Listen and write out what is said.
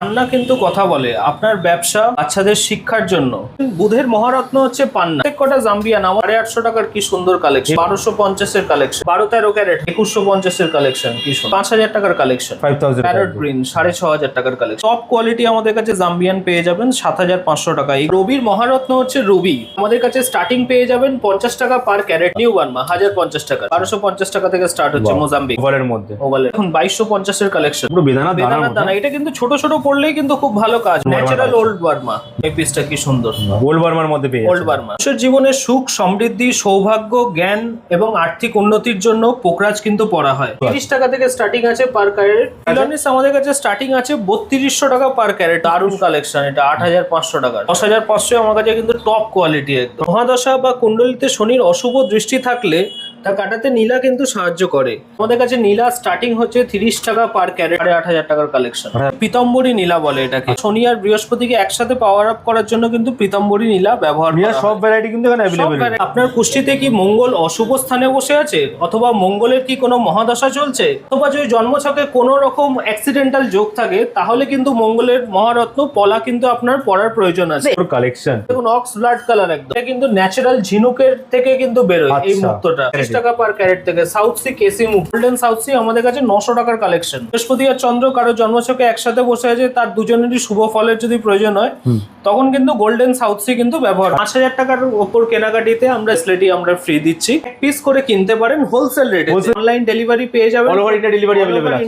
পান্না কিন্তু কথা বলে আপনার ব্যবসা বাচ্চাদের শিক্ষার জন্য। বুধের মহারত্ন হচ্ছে পান্না। প্রত্যেক কটা জাম্বিয়ান আমার 850 টাকার কি সুন্দর কালেকশন, 1250 এর কালেকশন, 12-13 ক্যারেট 2150 এর কালেকশন, কি সুন্দর 5000 টাকার কালেকশন, 5000 প্যারট গ্রিন 6500 টাকার কালেকশন। টপ কোয়ালিটি আমাদের কাছে জাম্বিয়ান পেয়ে যাবেন 7500 টাকা। এই রবির মহারত্ন হচ্ছে রুবি, আমাদের কাছে স্টার্টিং পেয়ে যাবেন 50 টাকা পার ক্যারেট। নিউ বার্মা 1050 টাকা, 1250 টাকা থেকে স্টার্ট হচ্ছে মোজাম্বিক ওভারের মধ্যে। ওভালে। এখন 2250 এর কালেকশন, পুরো বেদানা বেদানার দানা। এটা কিন্তু ছোট ছোট পড়লেই কিন্তু খুব ভালো কাজ। ন্যাচারাল ওল্ড বার্মা, এই পিসটা কি সুন্দর। গোল্ড বার্মার মধ্যে পেয়ে ওল্ড বার্মা মানুষের জীবনে সুখ, সমৃদ্ধি, সৌভাগ্য, জ্ঞান এবং আর্থিক উন্নতির জন্য পোকরাজ কিন্তু পড়া হয়। 30 টাকা থেকে স্টার্টিং আছে পার ক্যারেট। ফিলানিস আমাদের কাছে স্টার্টিং আছে 3200 টাকা পার ক্যারেট। দারুণ কালেকশন এটা 8500 টাকা। 10500 আমার কাছে কিন্তু টপ কোয়ালিটি একদম। মহাদশা বা কুণ্ডলিতে শনির অশুভ দৃষ্টি থাকলে তা কাটাতে নীলা কিন্তু সাহায্য করে। আমাদের কাছে নীলা স্টার্টিং হচ্ছে 30 টাকা পার ক্যারেট, 8000 টাকার কালেকশন। পীতাম্বরী নীলা বলে এটাকে। শনি আর বৃহস্পতিকে একসাথে পাওয়ার আপ করার জন্য কিন্তু পীতাম্বরী নীলা ব্যবহার করা হয়। সব ভ্যারাইটি কিন্তু এখানে সব অ্যাভেলেবল। variety। আপনার কুষ্টিতে কি মঙ্গল অশুভ স্থানে বসে আছে, অথবা মঙ্গলের কি কোনো মহাদশা চলছে, অথবা যদি জন্মছকে কোনো রকম অ্যাক্সিডেন্টাল যোগ থাকে, তাহলে কিন্তু মঙ্গলের মহারত্ন পলা কিন্তু আপনার পড়ার প্রয়োজন আছে। কালেকশন দেখুন অক্স ব্লাড কালার একদম। এটা কিন্তু ন্যাচারাল ঝিনুকের থেকে কিন্তু বেরোয় এই আচ্ছা। মুক্তটা। 30 টাকা পার ক্যারেট থেকে। সাউথ সি কেসি মুখ, গোল্ডেন সাউথ সি আমাদের কাছে 900 টাকার কালেকশন। বৃহস্পতি আর চন্দ্র কারো জন্মছকে একসাথে বসে আছে, তার দুজনেরই শুভ ফলের যদি প্রয়োজন হয়, তখন কিন্তু গোল্ডেন সাউথ সি কিন্তু ব্যবহার। 5000 টাকার উপর কেনাকাটিতে আমরা স্লেটি আমরা ফ্রি দিচ্ছি। এক পিস করে কিনতে পারেন হোলসেল রেটে। অনলাইন ডেলিভারি পেয়ে যাবেন। All over India delivery available আছে।